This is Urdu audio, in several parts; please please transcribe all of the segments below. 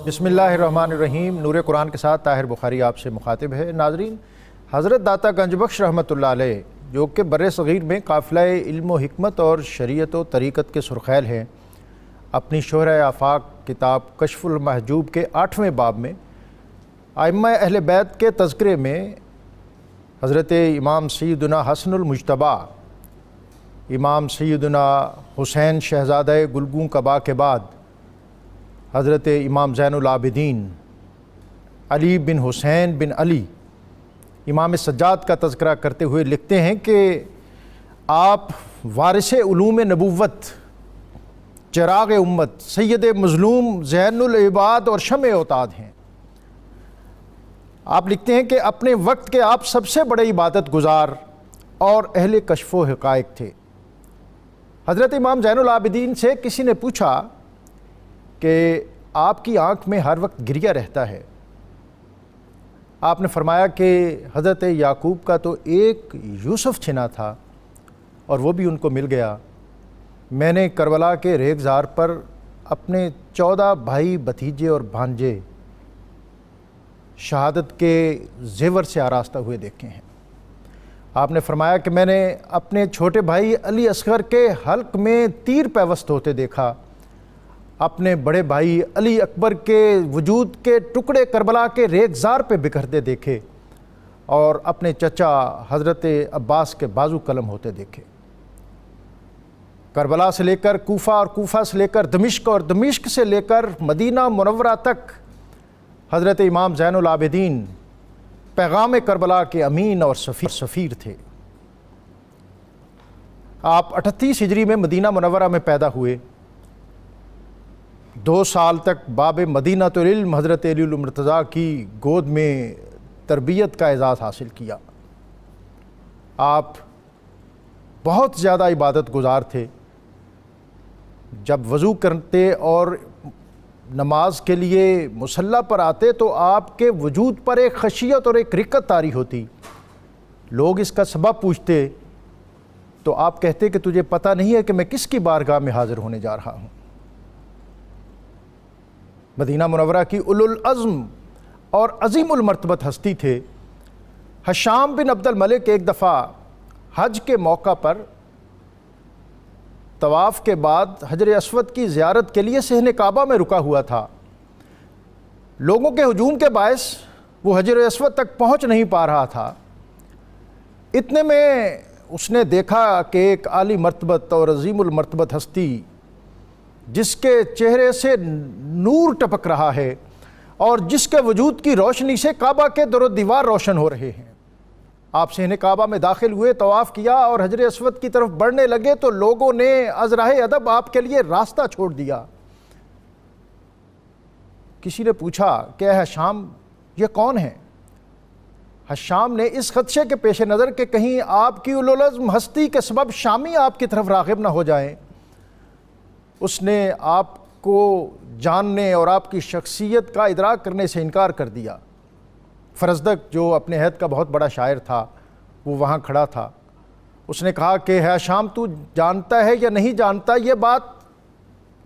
بسم اللہ الرحمن الرحیم۔ نور قرآن کے ساتھ طاہر بخاری آپ سے مخاطب ہے۔ ناظرین، حضرت داتا گنج بخش رحمۃ اللہ علیہ جو کہ بر صغیر میں قافلہ علم و حکمت اور شریعت و طریقت کے سرخیل ہیں، اپنی شہرہ آفاق کتاب کشف المحجوب کے 8ویں باب میں ائمہ اہل بیت کے تذکرے میں حضرت امام سیدنا حسن المجتبیٰ، امام سیدنا حسین شہزادہ گلگوں قبا کے بعد حضرت امام زین العابدین علی بن حسین بن علی امام سجاد کا تذکرہ کرتے ہوئے لکھتے ہیں کہ آپ وارث علوم نبوت، چراغ امت، سید مظلوم، زین العباد اور شمع اوتاد ہیں۔ آپ لکھتے ہیں کہ اپنے وقت کے آپ سب سے بڑے عبادت گزار اور اہل کشف و حقائق تھے۔ حضرت امام زین العابدین سے کسی نے پوچھا کہ آپ کی آنکھ میں ہر وقت گریہ رہتا ہے۔ آپ نے فرمایا کہ حضرت یعقوب کا تو ایک یوسف چھنا تھا اور وہ بھی ان کو مل گیا۔ میں نے کربلا کے ریگزار پر اپنے 14 بھائی بھتیجے اور بھانجے شہادت کے زیور سے آراستہ ہوئے دیکھے ہیں۔ آپ نے فرمایا کہ میں نے اپنے چھوٹے بھائی علی اصغر کے حلق میں تیر پیوست ہوتے دیکھا، اپنے بڑے بھائی علی اکبر کے وجود کے ٹکڑے کربلا کے ریگزار پہ بکھرتے دیکھے، اور اپنے چچا حضرت عباس کے بازو قلم ہوتے دیکھے۔ کربلا سے لے کر کوفہ اور کوفہ سے لے کر دمشق اور دمشق سے لے کر مدینہ منورہ تک حضرت امام زین العابدین پیغام کربلا کے امین اور سفیر تھے۔ آپ 38 ہجری میں مدینہ منورہ میں پیدا ہوئے۔ 2 سال تک باب مدینۃ العلم حضرت علی المرتضیٰ کی گود میں تربیت کا اعزاز حاصل کیا۔ آپ بہت زیادہ عبادت گزار تھے۔ جب وضو کرتے اور نماز کے لیے مصلی پر آتے تو آپ کے وجود پر ایک خشیت اور ایک رقت طاری ہوتی۔ لوگ اس کا سبب پوچھتے تو آپ کہتے کہ تجھے پتہ نہیں ہے کہ میں کس کی بارگاہ میں حاضر ہونے جا رہا ہوں۔ مدینہ منورہ کی اولو العزم اور عظیم المرتبت ہستی تھے۔ ہشام بن عبد الملک ایک دفعہ حج کے موقع پر طواف کے بعد حجر اسود کی زیارت کے لیے صحن کعبہ میں رکا ہوا تھا۔ لوگوں کے ہجوم کے باعث وہ حجر اسود تک پہنچ نہیں پا رہا تھا۔ اتنے میں اس نے دیکھا کہ ایک عالی مرتبت اور عظیم المرتبت ہستی جس کے چہرے سے نور ٹپک رہا ہے اور جس کے وجود کی روشنی سے کعبہ کے در و دیوار روشن ہو رہے ہیں۔ آپ صحن کعبہ میں داخل ہوئے، طواف کیا اور حجر اسود کی طرف بڑھنے لگے تو لوگوں نے از راہ ادب آپ کے لیے راستہ چھوڑ دیا۔ کسی نے پوچھا کہ اے ہشام، یہ کون ہے؟ ہشام نے اس خدشے کے پیش نظر کہ کہیں آپ کی اولو العزم ہستی کے سبب شامی آپ کی طرف راغب نہ ہو جائیں، اس نے آپ کو جاننے اور آپ کی شخصیت کا ادراک کرنے سے انکار کر دیا۔ فرزدق جو اپنے عہد کا بہت بڑا شاعر تھا وہ وہاں کھڑا تھا۔ اس نے کہا کہ ہے شام، تو جانتا ہے یا نہیں جانتا یہ بات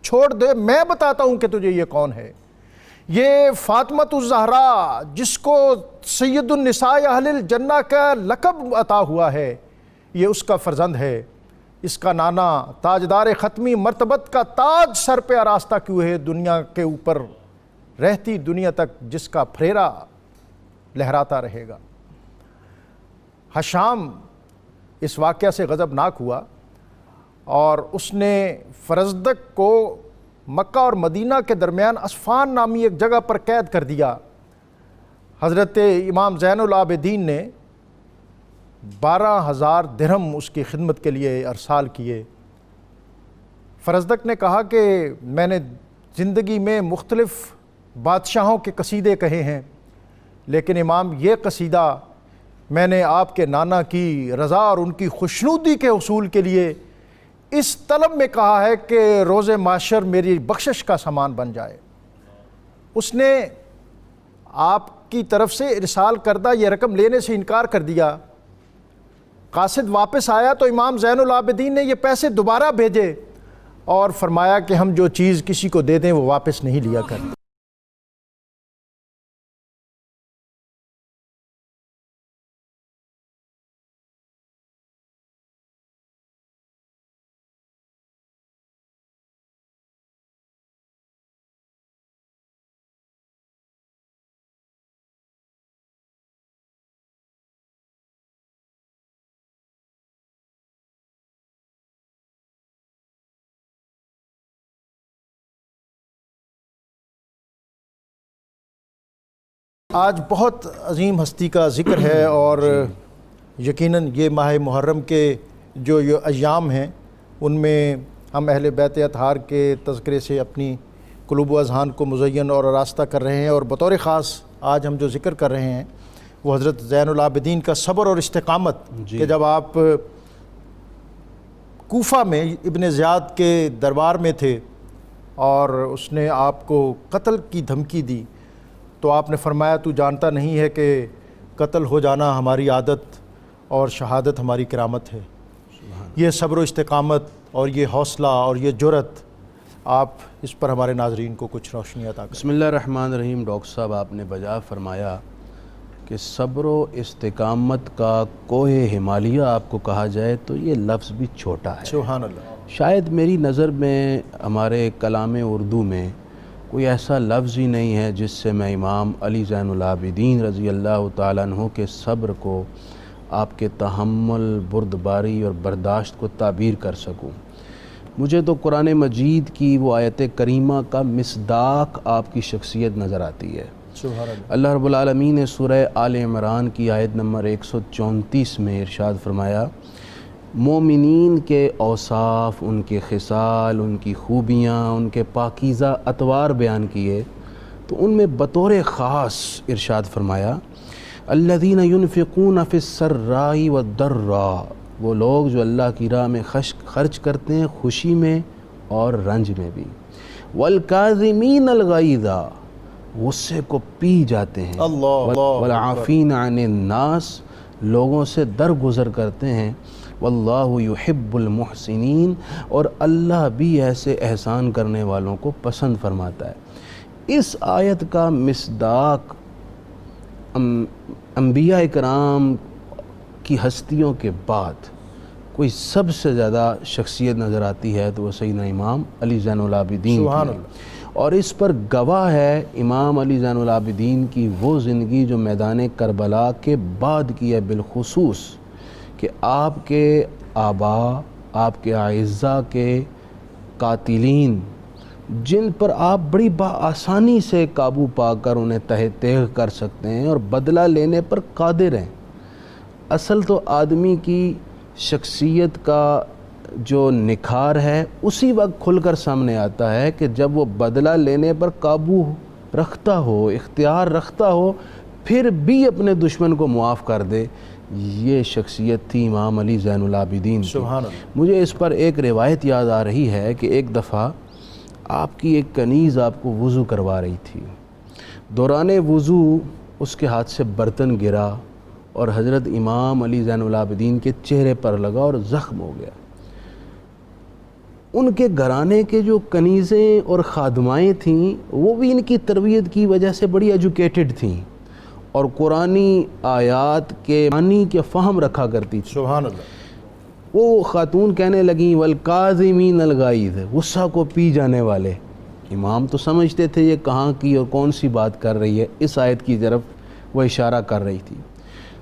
چھوڑ دے، میں بتاتا ہوں کہ تجھے یہ کون ہے۔ یہ فاطمۃ الزہرا جس کو سید النساء اہل الجنہ کا لقب عطا ہوا ہے، یہ اس کا فرزند ہے۔ اس کا نانا تاجدار ختمی مرتبت کا تاج سر پہ آراستہ کیوں ہے، دنیا کے اوپر رہتی دنیا تک جس کا پھریرا لہراتا رہے گا۔ ہشام اس واقعہ سے غضبناک ہوا اور اس نے فرزدق کو مکہ اور مدینہ کے درمیان اسفان نامی ایک جگہ پر قید کر دیا۔ حضرت امام زین العابدین نے 12,000 درہم اس کی خدمت کے لیے ارسال کیے۔ فرزدق نے کہا کہ میں نے زندگی میں مختلف بادشاہوں کے قصیدے کہے ہیں، لیکن امام یہ قصیدہ میں نے آپ کے نانا کی رضا اور ان کی خوشنودی کے حصول کے لیے اس طلب میں کہا ہے کہ روز محشر میری بخشش کا سامان بن جائے۔ اس نے آپ کی طرف سے ارسال کردہ یہ رقم لینے سے انکار کر دیا۔ قاصد واپس آیا تو امام زین العابدین نے یہ پیسے دوبارہ بھیجے اور فرمایا کہ ہم جو چیز کسی کو دے دیں وہ واپس نہیں لیا کرتے۔ آج بہت عظیم ہستی کا ذکر ہے اور یقیناً یہ ماہ محرم کے جو یہ ایام ہیں ان میں ہم اہل بیت اطہار کے تذکرے سے اپنی قلوب و اذہان کو مزین اور آراستہ کر رہے ہیں، اور بطور خاص آج ہم جو ذکر کر رہے ہیں وہ حضرت زین العابدین کا صبر اور استقامت کہ جب آپ کوفہ میں ابن زیاد کے دربار میں تھے اور اس نے آپ کو قتل کی دھمکی دی تو آپ نے فرمایا تو جانتا نہیں ہے کہ قتل ہو جانا ہماری عادت اور شہادت ہماری کرامت ہے۔ یہ صبر و استقامت اور یہ حوصلہ اور یہ جرأت، آپ اس پر ہمارے ناظرین کو کچھ روشنی عطا کریں۔ بسم اللہ الرحمن الرحیم۔ ڈاکٹر صاحب آپ نے بجا فرمایا کہ صبر و استقامت کا کوہ ہمالیہ آپ کو کہا جائے تو یہ لفظ بھی چھوٹا ہے۔ سبحان اللہ۔ شاید میری نظر میں ہمارے کلام اردو میں کوئی ایسا لفظ ہی نہیں ہے جس سے میں امام علی زین العابدین رضی اللہ تعالیٰ عنہ کے صبر کو، آپ کے تحمل، بردباری اور برداشت کو تعبیر کر سکوں۔ مجھے تو قرآن مجید کی وہ آیت کریمہ کا مصداق آپ کی شخصیت نظر آتی ہے۔ سبحان اللہ۔ اللہ رب العالمین نے سورہ آل عمران کی آیت نمبر 134 میں ارشاد فرمایا، مومنین کے اوصاف، ان کے خصال، ان کی خوبیاں، ان کے پاکیزہ اطوار بیان کیے تو ان میں بطور خاص ارشاد فرمایا، الذین ینفقون فی السراء والضراء، وہ لوگ جو اللہ کی راہ میں خرچ کرتے ہیں خوشی میں اور رنج میں بھی، والکاظمین الغیظ، غصے کو پی جاتے ہیں، والعافین عن الناس، لوگوں سے درگزر کرتے ہیں، واللہ یحب المحسنین، اور اللہ بھی ایسے احسان کرنے والوں کو پسند فرماتا ہے۔ اس آیت کا مصداق انبیاء کرام کی ہستیوں کے بعد کوئی سب سے زیادہ شخصیت نظر آتی ہے تو وہ سیدنا امام علی زین العابدین سبحان کی اللہ۔ اور اس پر گواہ ہے امام علی زین العابدین کی وہ زندگی جو میدان کربلا کے بعد کی ہے، بالخصوص کہ آپ کے آبا، آپ کے اعزاء کے قاتلین جن پر آپ بڑی بآسانی سے قابو پا کر انہیں تہہ تیغ کر سکتے ہیں اور بدلہ لینے پر قادر ہیں۔ اصل تو آدمی کی شخصیت کا جو نکھار ہے اسی وقت کھل کر سامنے آتا ہے کہ جب وہ بدلہ لینے پر قابو رکھتا ہو، اختیار رکھتا ہو، پھر بھی اپنے دشمن کو معاف کر دے۔ یہ شخصیت تھی امام علی زین العابدین کی۔ سبحان اللہ۔ مجھے اس پر ایک روایت یاد آ رہی ہے کہ ایک دفعہ آپ کی ایک کنیز آپ کو وضو کروا رہی تھی، دوران وضو اس کے ہاتھ سے برتن گرا اور حضرت امام علی زین العابدین کے چہرے پر لگا اور زخم ہو گیا۔ ان کے گھرانے کے جو کنیزیں اور خادمائیں تھیں وہ بھی ان کی تربیت کی وجہ سے بڑی ایجوکیٹڈ تھیں اور قرآنی آیات کے معنی کے فہم رکھا کرتی تھی۔ سبحان اللہ۔ وہ خاتون کہنے لگیں والکاظمین الغیظ، غصہ کو پی جانے والے۔ امام تو سمجھتے تھے یہ کہاں کی اور کون سی بات کر رہی ہے، اس آیت کی طرف وہ اشارہ کر رہی تھی۔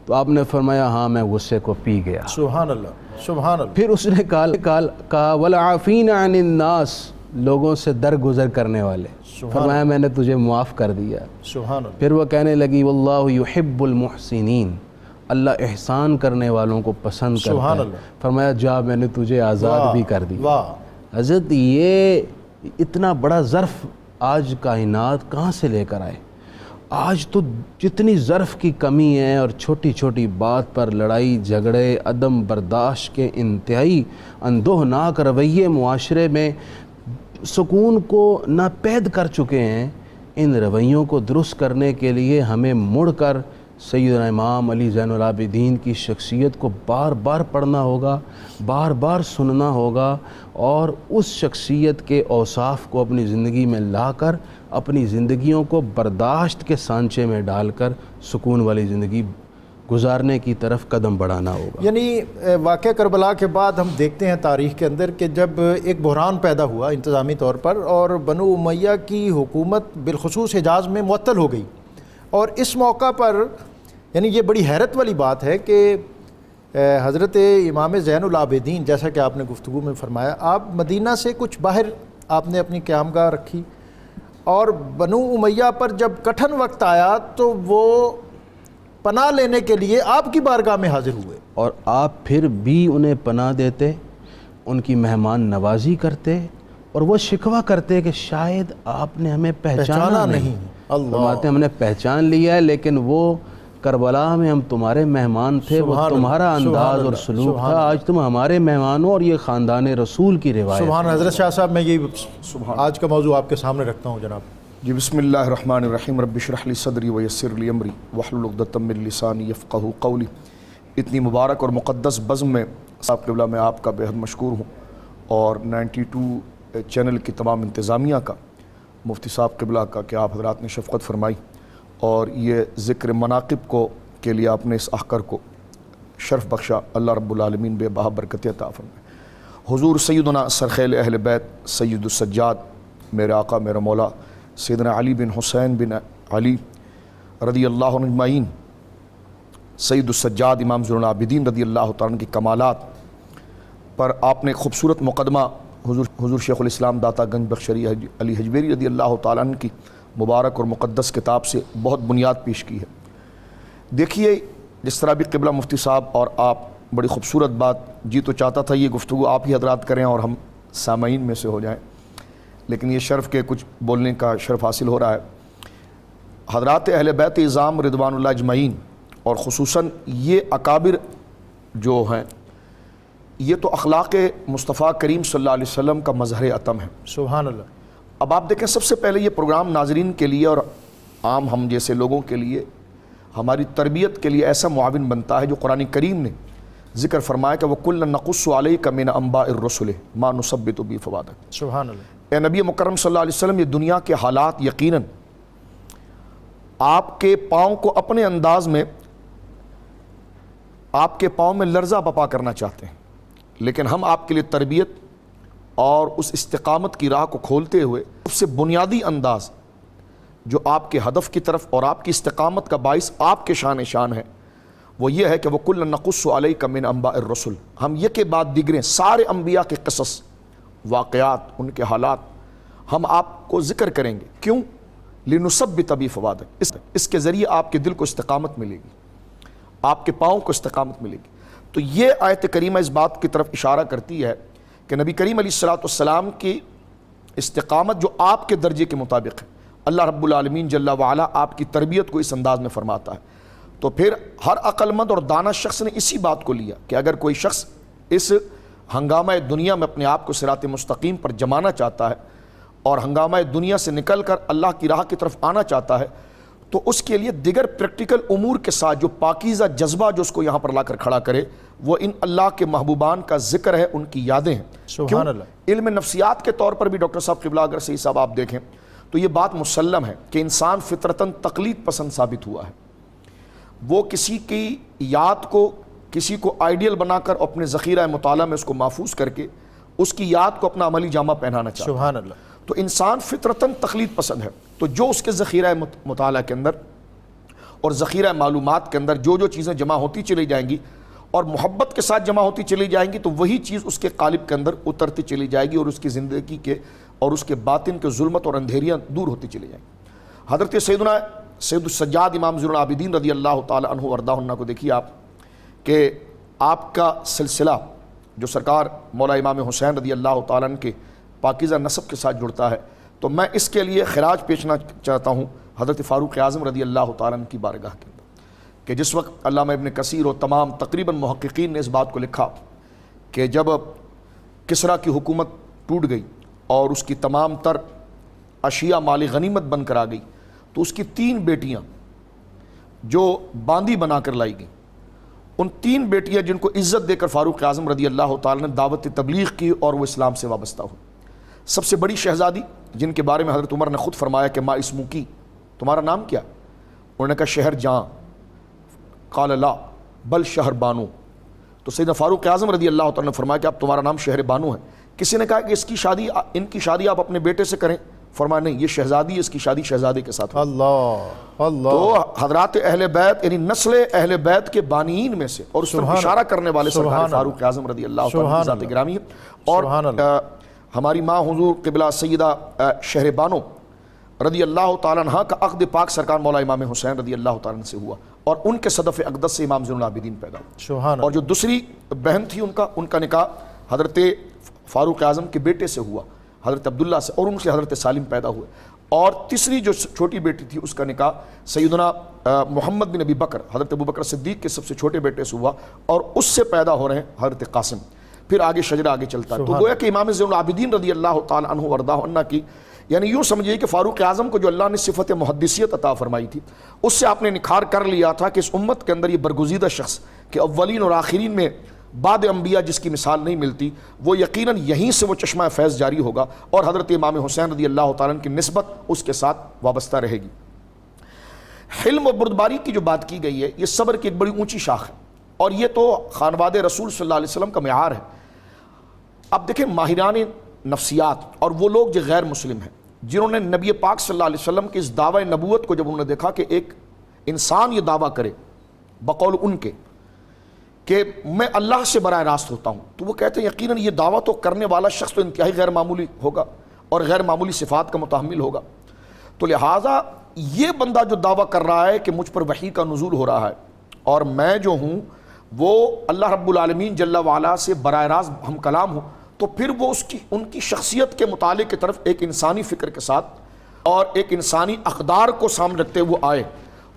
تو آپ نے فرمایا ہاں میں غصے کو پی گیا۔ سبحان اللہ۔ سبحان اللہ۔ پھر اس نے کہا والعافین عن الناس، لوگوں سے درگزر کرنے والے، فرمایا میں نے تجھے معاف کر دیا۔ سبحان اللہ۔ پھر وہ کہنے لگی واللہ یحب المحسنین، اللہ احسان کرنے والوں کو پسند کرتا سبحان ہے۔ اللہ۔ فرمایا جا میں نے تجھے آزاد بھی کر دیا۔ واہ۔ حضرت یہ اتنا بڑا ظرف آج کائنات کہاں سے لے کر آئے؟ آج تو جتنی ظرف کی کمی ہے اور چھوٹی چھوٹی بات پر لڑائی جھگڑے، عدم برداشت کے انتہائی اندوہناک رویے معاشرے میں سکون کو ناپید کر چکے ہیں، ان رویوں کو درست کرنے کے لیے ہمیں مڑ کر سیدنا امام علی زین العابدین کی شخصیت کو بار بار پڑھنا ہوگا، بار بار سننا ہوگا اور اس شخصیت کے اوصاف کو اپنی زندگی میں لا کر اپنی زندگیوں کو برداشت کے سانچے میں ڈال کر سکون والی زندگی گزارنے کی طرف قدم بڑھانا ہوگا۔ یعنی واقعہ کربلا کے بعد ہم دیکھتے ہیں تاریخ کے اندر کہ جب ایک بحران پیدا ہوا انتظامی طور پر اور بنو امیہ کی حکومت بالخصوص حجاز میں معطل ہو گئی، اور اس موقع پر یعنی یہ بڑی حیرت والی بات ہے کہ حضرت امام زین العابدین، جیسا کہ آپ نے گفتگو میں فرمایا، آپ مدینہ سے کچھ باہر آپ نے اپنی قیامگاہ رکھی اور بنو امیہ پر جب کٹھن وقت آیا تو وہ پناہ لینے کے لیے آپ کی بارگاہ میں حاضر ہوئے، اور آپ پھر بھی انہیں پناہ دیتے، ان کی مہمان نوازی کرتے، اور وہ شکوہ کرتے کہ شاید آپ نے ہمیں پہچانا نہیں۔ فرماتے ہیں ہم نے پہچان لیا ہے، لیکن وہ کربلا میں ہم تمہارے مہمان تھے، وہ تمہارا انداز اور سلوک تھا، آج تم ہمارے مہمان ہو، اور یہ خاندان رسول کی روایت۔ سبحان حضرت شاہ صاحب، میں یہ آج کا موضوع آپ کے سامنے رکھتا ہوں جناب۔ جی بسم اللہ الرحمن الرحیم، رب اشرح لی صدری ویسر لی امری واحلل عقدۃ من لسانی یفقہوا قولی۔ اتنی مبارک اور مقدس بزم میں صاحب قبلہ میں آپ کا بہت مشکور ہوں، اور 92 چینل کی تمام انتظامیہ کا، مفتی صاحب قبلہ کا، کہ آپ حضرات نے شفقت فرمائی اور یہ ذکر مناقب کو کے لیے آپ نے اس احکر کو شرف بخشا۔ اللہ رب العالمین بے بہا برکت عطا فرمائے۔ حضور سیدنا سرخیل اہل بیت سید السجاد، میرے آقا میرا مولا سیدنا علی بن حسین بن علی رضی اللہ عنہ اجمعین، سید السجاد امام زین العابدین رضی اللہ تعالیٰ عنہ کی کمالات پر آپ نے خوبصورت مقدمہ حضور شیخ الاسلام داتا گنج بخشری علی حجویری رضی اللہ تعالیٰ عنہ کی مبارک اور مقدس کتاب سے بہت بنیاد پیش کی ہے۔ دیکھیے جس طرح بھی قبلہ مفتی صاحب اور آپ، بڑی خوبصورت بات، جی تو چاہتا تھا یہ گفتگو آپ ہی حضرات کریں اور ہم سامعین میں سے ہو جائیں، لیکن یہ شرف کے کچھ بولنے کا شرف حاصل ہو رہا ہے۔ حضرات اہل بیت اعظام رضوان اللہ اجمعین، اور خصوصاً یہ اکابر جو ہیں، یہ تو اخلاق مصطفیٰ کریم صلی اللہ علیہ وسلم کا مظہر عتم ہے۔ سبحان اللہ۔ اب آپ دیکھیں، سب سے پہلے یہ پروگرام ناظرین کے لیے اور عام ہم جیسے لوگوں کے لیے، ہماری تربیت کے لیے ایسا معاون بنتا ہے جو قرآن کریم نے ذکر فرمایا کہ وَكُلًّا نَقُصُّ عَلَيْكَ مِنْ أَنْبَاءِ الرُّسُلِ مَا نُثَبِّتُ بِهِ فُؤَادَكَ۔ سبحان اللہ۔ اے نبی مکرم صلی اللہ علیہ وسلم، یہ دنیا کے حالات یقیناً آپ کے پاؤں کو اپنے انداز میں، آپ کے پاؤں میں لرزہ بپا کرنا چاہتے ہیں، لیکن ہم آپ کے لیے تربیت اور اس استقامت کی راہ کو کھولتے ہوئے سب سے بنیادی انداز جو آپ کے ہدف کی طرف اور آپ کی استقامت کا باعث آپ کے شان ہے، وہ یہ ہے کہ وَكُلًّا نَقُصُّ عَلَيْكَ مِنْ أَنْبَاءِ الرُّسُلِ، ہم یہ کے بعد دیگریں سارے انبیاء کے قصص، واقعات، ان کے حالات ہم آپ کو ذکر کریں گے۔ کیوں؟ لِنُثَبِّتَ بِهِ فُؤَادَكَ، اس کے ذریعے آپ کے دل کو استقامت ملے گی، آپ کے پاؤں کو استقامت ملے گی۔ تو یہ آیت کریمہ اس بات کی طرف اشارہ کرتی ہے کہ نبی کریم علیہ السلام کی استقامت جو آپ کے درجے کے مطابق ہے، اللہ رب العالمین جل وعلا آپ کی تربیت کو اس انداز میں فرماتا ہے۔ تو پھر ہر عقل مند اور دانا شخص نے اسی بات کو لیا کہ اگر کوئی شخص اس ہنگامہ دنیا میں اپنے آپ کو صراط مستقیم پر جمانا چاہتا ہے اور ہنگامہ دنیا سے نکل کر اللہ کی راہ کی طرف آنا چاہتا ہے، تو اس کے لیے دیگر پریکٹیکل امور کے ساتھ جو پاکیزہ جذبہ جو اس کو یہاں پر لا کر کھڑا کرے، وہ ان اللہ کے محبوبان کا ذکر ہے، ان کی یادیں ہیں۔ سبحان اللہ۔ علم نفسیات کے طور پر بھی ڈاکٹر صاحب قبلہ اگر صحیح صاحب آپ دیکھیں تو یہ بات مسلم ہے کہ انسان فطرتاً تقلید پسند ثابت ہوا ہے۔ وہ کسی کی یاد کو، کسی کو آئیڈیل بنا کر اپنے ذخیرہ مطالعہ میں اس کو محفوظ کر کے اس کی یاد کو اپنا عملی جامہ پہنانا چاہتا ہے۔ سبحان اللہ۔ تو انسان فطرتاً تقلید پسند ہے، تو جو اس کے ذخیرہ مطالعہ کے اندر اور ذخیرہ معلومات کے اندر جو جو چیزیں جمع ہوتی چلی جائیں گی اور محبت کے ساتھ جمع ہوتی چلی جائیں گی، تو وہی چیز اس کے قالب کے اندر اترتی چلی جائے گی اور اس کی زندگی کے اور اس کے باطن کے ظلمت اور اندھیریاں دور ہوتی چلی جائیں گی۔ حضرت سیدنا سید السجاد امام زین العابدین رضی اللہ تعالی عنہ وارضاہ عنہ کو دیکھیے آپ کہ آپ کا سلسلہ جو سرکار مولا امام حسین رضی اللہ تعالیٰ عنہ کے پاکیزہ نسب کے ساتھ جڑتا ہے، تو میں اس کے لیے خراج پیشنا چاہتا ہوں حضرت فاروق اعظم رضی اللہ تعالیٰ عنہ کی بارگاہ کے اندر، کہ جس وقت علامہ ابن کثیر اور تمام تقریباً محققین نے اس بات کو لکھا کہ جب کسریٰ کی حکومت ٹوٹ گئی اور اس کی تمام تر اشیاء مال غنیمت بن کر آ گئی، تو اس کی 3 بیٹیاں جو باندی بنا کر لائی گئیں، ان 3 بیٹیاں جن کو عزت دے کر فاروق اعظم رضی اللہ تعالیٰ نے دعوت تبلیغ کی اور وہ اسلام سے وابستہ ہوئی۔ سب سے بڑی شہزادی جن کے بارے میں حضرت عمر نے خود فرمایا کہ ما اسمکی، تمہارا نام کیا؟ انہوں نے کہا شہر جاں، قال لا بل شہر بانو۔ تو سیدنا فاروق اعظم رضی اللہ تعالیٰ نے فرمایا کہ اب تمہارا نام شہر بانو ہے۔ کسی نے کہا کہ ان کی شادی آپ اپنے بیٹے سے کریں، فرمایا نہیں، یہ شہزادی ہے، اس کی شادی شہزادے کے ساتھ۔ اللہ اللہ۔ تو حضرات اہل بیت یعنی نسل اہل بیت کے بانیین میں سے اور اس طرف اشارہ کرنے والے سرکار فاروق اعظم رضی اللہ تعالیٰ ذات گرامی ہے۔ اور ہماری ماں حضور قبلہ سیدہ شہر بانو رضی اللہ تعالیٰ عنہ کا عقد پاک سرکار مولا امام حسین رضی اللہ تعالیٰ عنہ سے ہوا اور ان کے صدف اقدس سے امام زین العابدین پیدا ہوئے. سبحان اور جو دوسری بہن تھی ان کا نکاح حضرت فاروق اعظم کے بیٹے سے ہوا, حضرت عبداللہ سے, اور ان سے حضرت سالم پیدا ہوئے. اور تیسری جو چھوٹی بیٹی تھی اس کا نکاح سیدنا محمد بن ابی بکر, حضرت ابو بکر صدیق کے سب سے چھوٹے بیٹے سے ہوا, اور اس سے پیدا ہو رہے ہیں حضرت قاسم. پھر آگے شجرہ آگے چلتا ہے. تو گویا کہ امام زین العابدین رضی اللہ تعالیٰ عنہ وردہ عنہ کی, یعنی یوں سمجھیے کہ فاروق اعظم کو جو اللہ نے صفت محدثیت عطا فرمائی تھی, اس سے آپ نے نکھار کر لیا تھا کہ اس امت کے اندر یہ برگزیدہ شخص کہ اولین اور آخرین میں بعد انبیاء جس کی مثال نہیں ملتی, وہ یقیناً یہیں سے وہ چشمہ فیض جاری ہوگا, اور حضرت امام حسین رضی اللہ تعالیٰ عنہ کی نسبت اس کے ساتھ وابستہ رہے گی. حلم و بردباری کی جو بات کی گئی ہے, یہ صبر کی ایک بڑی اونچی شاخ ہے, اور یہ تو خانواد رسول صلی اللہ علیہ وسلم کا معیار ہے. اب دیکھیں ماہران نفسیات اور وہ لوگ جو غیر مسلم ہیں, جنہوں نے نبی پاک صلی اللہ علیہ وسلم کی اس دعوی نبوت کو جب انہوں نے دیکھا کہ ایک انسان یہ دعویٰ کرے بقول ان کے کہ میں اللہ سے براہ راست ہوتا ہوں, تو وہ کہتے ہیں یقیناً یہ دعویٰ تو کرنے والا شخص تو انتہائی غیر معمولی ہوگا اور غیر معمولی صفات کا متحمل ہوگا. تو لہٰذا یہ بندہ جو دعویٰ کر رہا ہے کہ مجھ پر وحی کا نزول ہو رہا ہے اور میں جو ہوں وہ اللہ رب العالمین جل وعلا سے براہ راست ہم کلام ہوں, تو پھر وہ ان کی شخصیت کے مطالعے کی طرف ایک انسانی فکر کے ساتھ اور ایک انسانی اقدار کو سامنے رکھتے ہوئے آئے.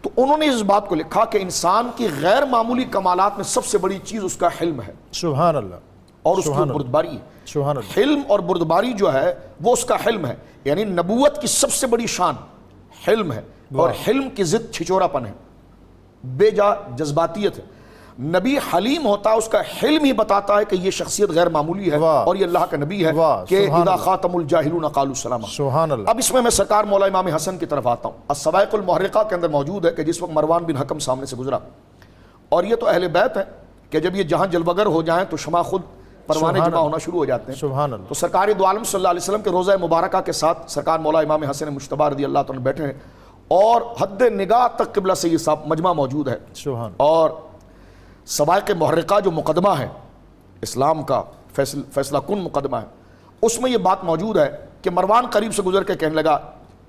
تو انہوں نے اس بات کو لکھا کہ انسان کی غیر معمولی کمالات میں سب سے بڑی چیز اس کا حلم ہے. سبحان اللہ. اور اس کی بردباری ہے. سبحان اللہ. حلم اور بردباری جو ہے وہ اس کا حلم ہے, یعنی نبوت کی سب سے بڑی شان حلم ہے, اور حلم کی ضد چھچورا پن ہے, بے جا جذباتیت ہے. نبی حلیم ہوتا ہے, اس کا حلم ہی بتاتا ہے کہ یہ شخصیت غیر معمولی ہے اور یہ اللہ کا نبی ہے کہ اذا خاطم الجاہلون قالوا سلاما. سبحان اللہ. اب اس میں سرکار مولا امام حسن کی طرف آتا ہوں. الصواعق المحرقہ کے اندر موجود ہے کہ جس وقت مروان بن حکم سامنے سے گزرا, اور یہ تو اہل بیت ہیں کہ جب یہ جہاں جلوگر ہو جائیں تو شمع خود پروانے جمع ہونا شروع ہو جاتے ہیں. سبحان اللہ. تو سرکار دو عالم صلی اللہ علیہ وسلم کے روضہ مبارکہ کے ساتھ سرکار مولا امام حسن مجتبی رضی اللہ تعالیٰ بیٹھے ہیں, اور حد نگاہ تک قبلہ سے یہ مجمع موجود ہے. سبحان. اور صواعق محرقہ جو مقدمہ ہے اسلام کا فیصلہ کن مقدمہ ہے, اس میں یہ بات موجود ہے کہ مروان قریب سے گزر کے کہنے لگا,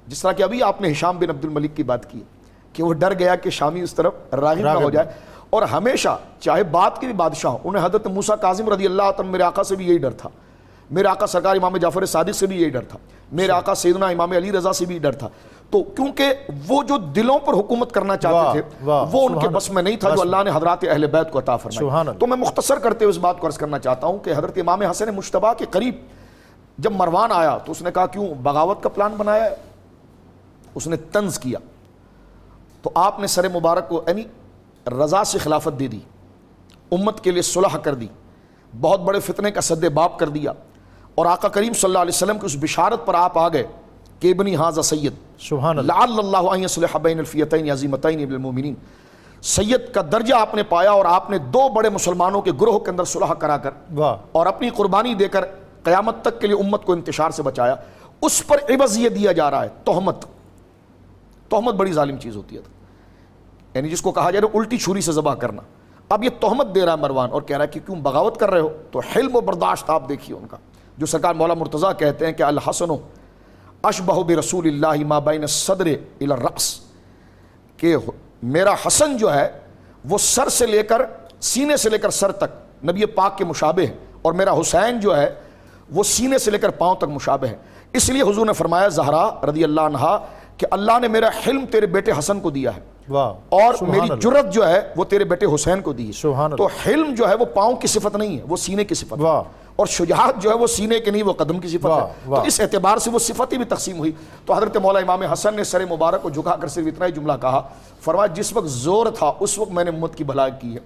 جس طرح کہ ابھی آپ نے ہشام بن عبد الملک کی بات کی کہ وہ ڈر گیا کہ شامی اس طرف راغب نہ ہو جائے, اور ہمیشہ چاہے بات کے بھی بادشاہ ہوں, انہیں حضرت موسیٰ کاظم رضی اللہ عنہ میرے آقا سے بھی یہی ڈر تھا, میرے آقا سرکار امام جعفر صادق سے بھی یہی ڈر تھا, میرے آقا سیدنا امام علی رضا سے بھی ڈر تھا. تو کیونکہ وہ جو دلوں پر حکومت کرنا چاہتے تھے وہ ان کے بس میں نہیں تھا جو اللہ نے حضرات اہل بیت کو عطا فرمائی. تو میں مختصر کرتے ہوئے اس بات کو عرض کرنا چاہتا ہوں کہ حضرت امام حسن مجتبی کے قریب جب مروان آیا تو اس نے کہا کیوں بغاوت کا پلان بنایا ہے, اس نے طنز کیا. تو آپ نے سر مبارک کو یعنی رضا سے خلافت دے دی, امت کے لیے صلح کر دی, بہت بڑے فتنے کا سد باب کر دیا, اور آقا کریم صلی اللہ علیہ وسلم کی اس بشارت پر آپ آ گئے کہ ابنی ھذا سید سبحان اللہ لعل اللہ ان یصلح بین الفئتین عظیمتین من المؤمنین. سید کا درجہ آپ نے پایا, اور آپ نے دو بڑے مسلمانوں کے گروہ کے اندر صلح کرا کر اور اپنی قربانی دے کر قیامت تک کے لیے امت کو انتشار سے بچایا. اس پر عوض یہ دیا جا رہا ہے تہمت. تہمت بڑی ظالم چیز ہوتی ہے, یعنی جس کو کہا جائے الٹی چھری سے ذبح کرنا. اب یہ تہمت دے رہا ہے مروان اور کہہ رہا ہے کہ کیوں بغاوت کر رہے ہو. تو حلم و برداشت آپ دیکھیے ان کا, جو سرکار مولا مرتضیٰ کہتے ہیں کہ الحسن اشبہ برسول اللہ ما بین الصدر الی الرأس, کہ میرا حسن جو ہے وہ سر سے لے کر سینے سے لے کر سر تک نبی پاک کے مشابہ ہے, اور میرا حسین جو ہے وہ سینے سے لے کر پاؤں تک مشابہ ہے. اس لیے حضور نے فرمایا زہرا رضی اللہ عنہا کہ اللہ نے میرا حلم تیرے بیٹے حسن کو دیا ہے, اور میری جرت جو ہے وہ تیرے بیٹے حسین کو دی ہے. تو حلم جو ہے وہ پاؤں کی صفت نہیں ہے, وہ سینے کی صفت ہے, اور شجاعت جو ہے وہ سینے کے نہیں وہ قدم کی صفت ہے. تو اس اعتبار سے وہ صفت ہی بھی تقسیم ہوئی. تو حضرت مولا امام حسن نے سر مبارک کو جھکا کر صرف اتنا ہی جملہ کہا, فرمایا جس وقت زور تھا اس وقت میں نے امت کی بھلائی کی ہے,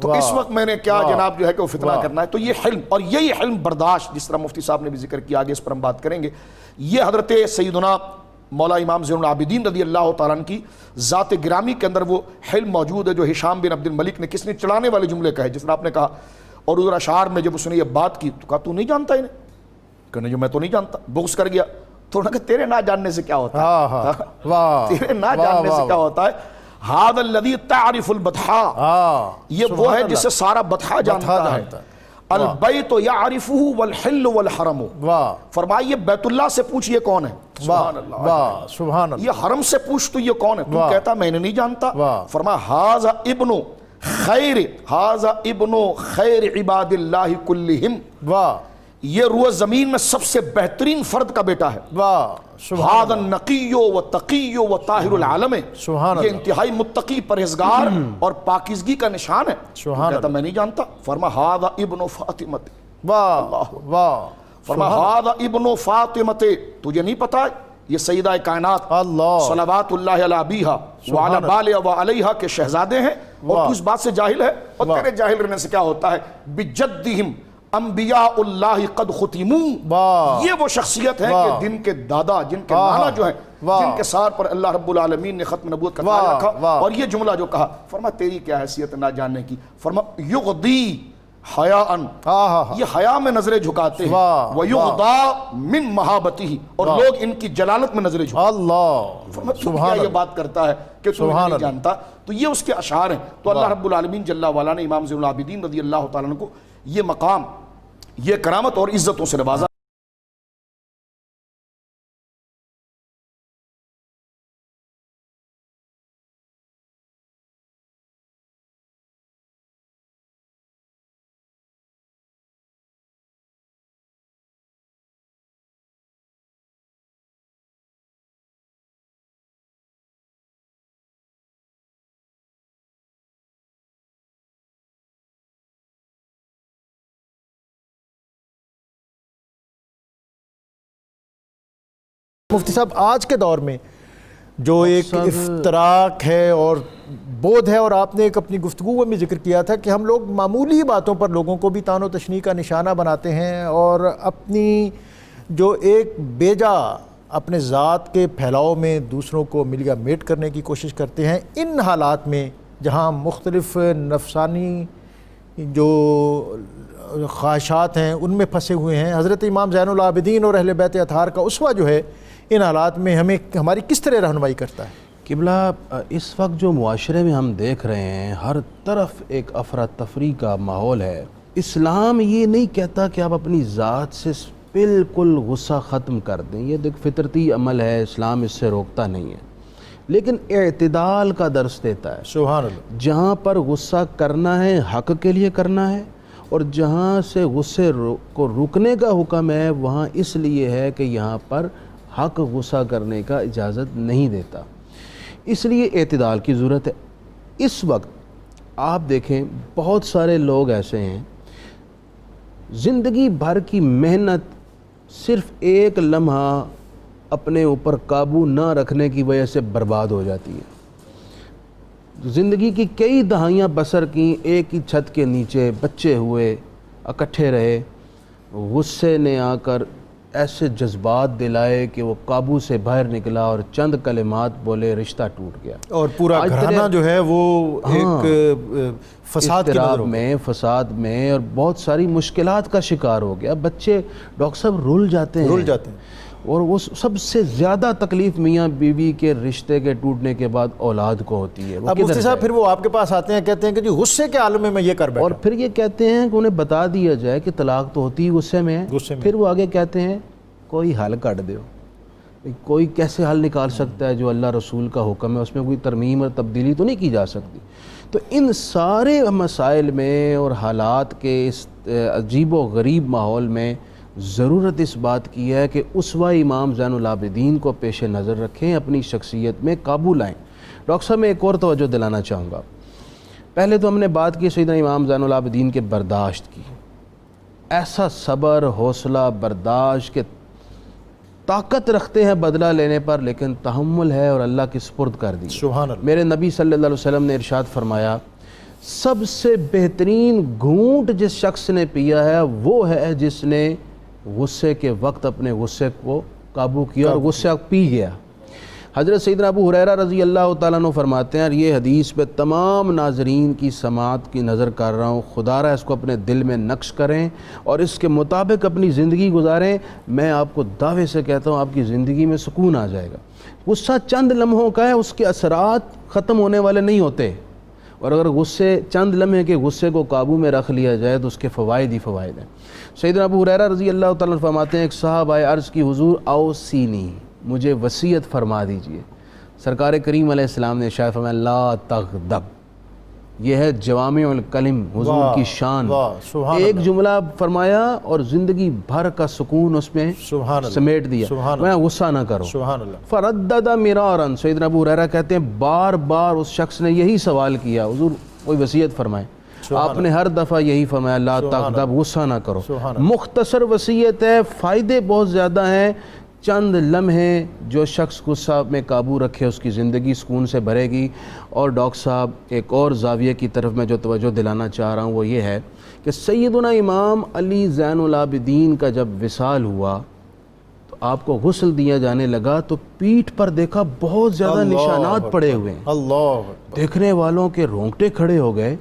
تو اس وقت میں نے کیا جناب جو ہے کہ وہ فتنہ کرنا ہے. تو یہ حلم, اور یہی حلم برداشت جس طرح مفتی صاحب نے بھی ذکر کیا, آگے اس پر ہم بات کریں گے, یہ حضرت سیدنا مولا امام زین العابدین رضی اللہ تعالیٰ عنہ کی ذات گرامی کے اندر وہ حلم موجود ہے جو ہشام بن عبد الملک نے کس نے چڑھانے والے جملے کہے, جس طرح آپ نے کہا. اور ادھر اشعار میں جب اس نے یہ بات کی تو کہا تو نہیں جانتا انہیں, کہنے جو میں تو نہیں جانتا, بغض کر گیا. تو انہوں نے کہا تیرے نہ جاننے سے کیا ہوتا ہے, تیرے نہ جاننے سے کیا ہوتا ہے. ھذا الذی تعرف البطحاء, یہ وہ ہے جسے سارا بطحا جانتا ہے. البیت یعرفہ والحل والحرم, فرمائیے بیت اللہ سے پوچھئے کون ہے, سبحان اللہ واہ سبحان اللہ. یہ حرم سے پوچھ تو یہ کون ہے؟ تو کہتا میں نے نہیں جانتا. واہ. فرمایا ھذا ابن خیر عباد اللہ کلہم، واہ یہ روح زمین میں سب سے بہترین فرد کا بیٹا ہے. واہ سبحان ھذا النقی و تقی و طاہر العالم، سبحان یہ اللہ. انتہائی متقی پرہیزگار اور پاکیزگی کا نشان ہے. سبحان کہتا میں نہیں جانتا. فرمایا ھذا ابن فاطمہ، واہ واہ فرمایا ھذا ابن فاطمہ، تجھے نہیں پتا یہ سیدہ کائنات اللہ صلوات اللہ علی ابیہا وعلی بالہا وعلیہا کے شہزادے ہیں، اور تو اس بات سے جاہل ہے. اور تیرے جاہل رہنے سے کیا ہوتا ہے؟ بجدہم انبیاء اللہ قد ختموا، واہ یہ وہ شخصیت ہے کہ جن کے دادا، جن کے نانا جو ہیں، جن کے سار پر اللہ رب العالمین نے ختم نبوت کا تاج رکھا. اور یہ جملہ جو کہا، فرمایا تیری کیا حیثیت نہ جاننے کی. فرمایا یغدی حیاءً، یہ حیا میں نظریں جھکاتے ہیں، وَيُغْضَى مِن مَحَابَتِهِ، اور لوگ ان کی جلالت میں نظریں جھکاتے ہیں. اللہ تو کیا یہ بات کرتا ہے کہ تو نہیں جانتا؟ تو یہ اس کے اشعار ہیں. تو اللہ رب العالمین جل وعلا نے امام زین العابدین رضی اللہ تعالیٰ عنہ کو یہ مقام، یہ کرامت اور عزتوں سے نوازا. مفتی صاحب آج کے دور میں جو ایک افتراق ہے اور بودھ ہے، اور آپ نے ایک اپنی گفتگو میں بھی ذکر کیا تھا کہ ہم لوگ معمولی باتوں پر لوگوں کو بھی طعن و تشنیع کا نشانہ بناتے ہیں، اور اپنی جو ایک بیجا اپنے ذات کے پھیلاؤ میں دوسروں کو ملیا میٹ کرنے کی کوشش کرتے ہیں. ان حالات میں جہاں مختلف نفسانی جو خواہشات ہیں ان میں پھنسے ہوئے ہیں، حضرت امام زین العابدین اور اہل بیت اطہار کا اسوہ جو ہے ان حالات میں ہمیں ہماری کس طرح رہنمائی کرتا ہے؟ قبلہ اس وقت جو معاشرے میں ہم دیکھ رہے ہیں، ہر طرف ایک افراتفری کا ماحول ہے. اسلام یہ نہیں کہتا کہ آپ اپنی ذات سے بالکل غصہ ختم کر دیں، یہ دیکھ فطرتی عمل ہے، اسلام اس سے روکتا نہیں ہے، لیکن اعتدال کا درس دیتا ہے. سبحان اللہ. جہاں پر غصہ کرنا ہے حق کے لیے کرنا ہے، اور جہاں سے غصے کو روکنے کا حکم ہے وہاں اس لیے ہے کہ یہاں پر حق غصہ کرنے کا اجازت نہیں دیتا. اس لیے اعتدال کی ضرورت ہے. اس وقت آپ دیکھیں بہت سارے لوگ ایسے ہیں زندگی بھر کی محنت صرف ایک لمحہ اپنے اوپر قابو نہ رکھنے کی وجہ سے برباد ہو جاتی ہے. زندگی کی کئی دہائیاں بسر کی، ایک ہی چھت کے نیچے بچے ہوئے، اکٹھے رہے، غصے نے آ کر ایسے جذبات دلائے کہ وہ قابو سے باہر نکلا اور چند کلمات بولے، رشتہ ٹوٹ گیا، اور پورا گھرانہ جو ہے وہ ایک فساد میں اور بہت ساری مشکلات کا شکار ہو گیا. بچے ڈاکٹر صاحب رول جاتے ہیں، اور وہ سب سے زیادہ تکلیف میاں بیوی کے رشتے کے ٹوٹنے کے بعد اولاد کو ہوتی ہے. اب مفتی صاحب پھر وہ آپ کے پاس آتے ہیں، کہتے ہیں کہ جی غصے کے عالم میں یہ کر بیٹھا، اور پھر یہ کہتے ہیں کہ انہیں بتا دیا جائے کہ طلاق تو ہوتی ہی غصے میں ہے. پھر وہ آگے کہتے ہیں کوئی حل کٹ دیو. کوئی کیسے حل نکال سکتا ہے؟ جو اللہ رسول کا حکم ہے اس میں کوئی ترمیم اور تبدیلی تو نہیں کی جا سکتی. تو ان سارے مسائل میں اور حالات کے اس عجیب و غریب ماحول میں ضرورت اس بات کی ہے کہ اسوہ امام زین العابدین کو پیش نظر رکھیں، اپنی شخصیت میں قابو لائیں. ڈاکٹر صاحب میں ایک اور توجہ دلانا چاہوں گا. پہلے تو ہم نے بات کی سیدنا امام زین العابدین کے برداشت کی. ایسا صبر، حوصلہ، برداشت کہ طاقت رکھتے ہیں بدلہ لینے پر، لیکن تحمل ہے اور اللہ کی سپرد کر دی. سبحان اللہ. میرے نبی صلی اللہ علیہ وسلم نے ارشاد فرمایا، سب سے بہترین گھونٹ جس شخص نے پیا ہے وہ ہے جس نے غصے کے وقت اپنے غصے کو قابو کیا اور غصہ پی گیا. حضرت سیدنا ابو ہریرہ رضی اللہ تعالیٰ عنہ فرماتے ہیں، اور یہ حدیث پہ تمام ناظرین کی سماعت کی نظر کر رہا ہوں، خدا را اس کو اپنے دل میں نقش کریں اور اس کے مطابق اپنی زندگی گزاریں. میں آپ کو دعوے سے کہتا ہوں آپ کی زندگی میں سکون آ جائے گا. غصہ چند لمحوں کا ہے، اس کے اثرات ختم ہونے والے نہیں ہوتے، اور اگر غصے چند لمحے کے غصے کو قابو میں رکھ لیا جائے تو اس کے فوائد ہی فوائد ہیں. سیدنا ابو ہریرہ رضی اللہ تعالیٰ عنہ فرماتے ہیں، ایک صاحب آئے، عرض کی حضور اوصینی، مجھے وصیت فرما دیجئے۔ سرکار کریم علیہ السلام نے ارشاد فرمایا لا تغضب، یہ ہے جوامع الکلم حضور کی شان، ایک جملہ فرمایا اور زندگی بھر کا سکون اس میں سمیٹ دیا، میں غصہ نہ کرو۔ فردد مرارا، سیدنا ابو ہریرہ کہتے ہیں بار بار اس شخص نے یہی سوال کیا، حضور کوئی وصیت فرمائے، آپ نے ہر دفعہ یہی فرمایا لا تغضب، غصہ نہ کرو۔ مختصر وصیت ہے، فائدے بہت زیادہ ہیں، چند لمحے جو شخص غصہ میں قابو رکھے اس کی زندگی سکون سے بھرے گی۔ اور ڈاکٹر صاحب ایک اور زاویہ کی طرف میں جو توجہ دلانا چاہ رہا ہوں وہ یہ ہے کہ سیدنا امام علی زین العابدین کا جب وصال ہوا تو آپ کو غسل دیا جانے لگا تو پیٹھ پر دیکھا بہت زیادہ نشانات پڑے ہوئے ہیں، دیکھنے والوں کے رونگٹے کھڑے ہو گئے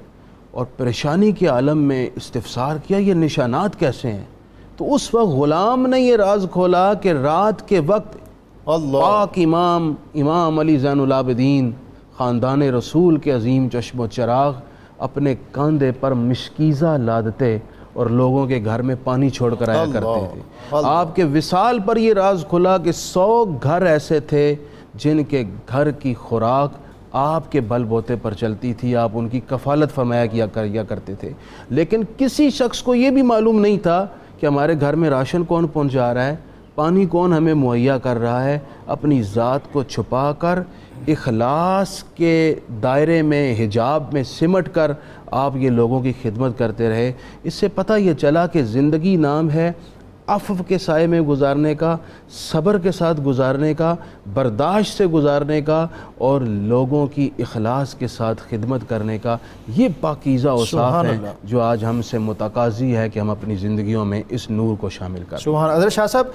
اور پریشانی کے عالم میں استفسار کیا یہ نشانات کیسے ہیں؟ تو اس وقت غلام نے یہ راز کھولا کہ رات کے وقت پاک امام علی زین العابدین خاندان رسول کے عظیم چشم و چراغ اپنے کاندھے پر مشکیزہ لادتے اور لوگوں کے گھر میں پانی چھوڑ کر آیا کرتے تھے۔ آپ کے وصال پر یہ راز کھلا کہ 100 گھر ایسے تھے جن کے گھر کی خوراک آپ کے بل بوتے پر چلتی تھی، آپ ان کی کفالت فرمایا کیا کرتے تھے، لیکن کسی شخص کو یہ بھی معلوم نہیں تھا کہ ہمارے گھر میں راشن کون پہنچا رہا ہے، پانی کون ہمیں مہیا کر رہا ہے۔ اپنی ذات کو چھپا کر اخلاص کے دائرے میں حجاب میں سمٹ کر آپ یہ لوگوں کی خدمت کرتے رہے۔ اس سے پتہ یہ چلا کہ زندگی نام ہے عفو کے سائے میں گزارنے کا، صبر کے ساتھ گزارنے کا، برداشت سے گزارنے کا اور لوگوں کی اخلاص کے ساتھ خدمت کرنے کا۔ یہ پاکیزہ اوصاف ہیں جو آج ہم سے متقاضی ہے کہ ہم اپنی زندگیوں میں اس نور کو شامل کریں۔ سبحان حضرت شاہ صاحب،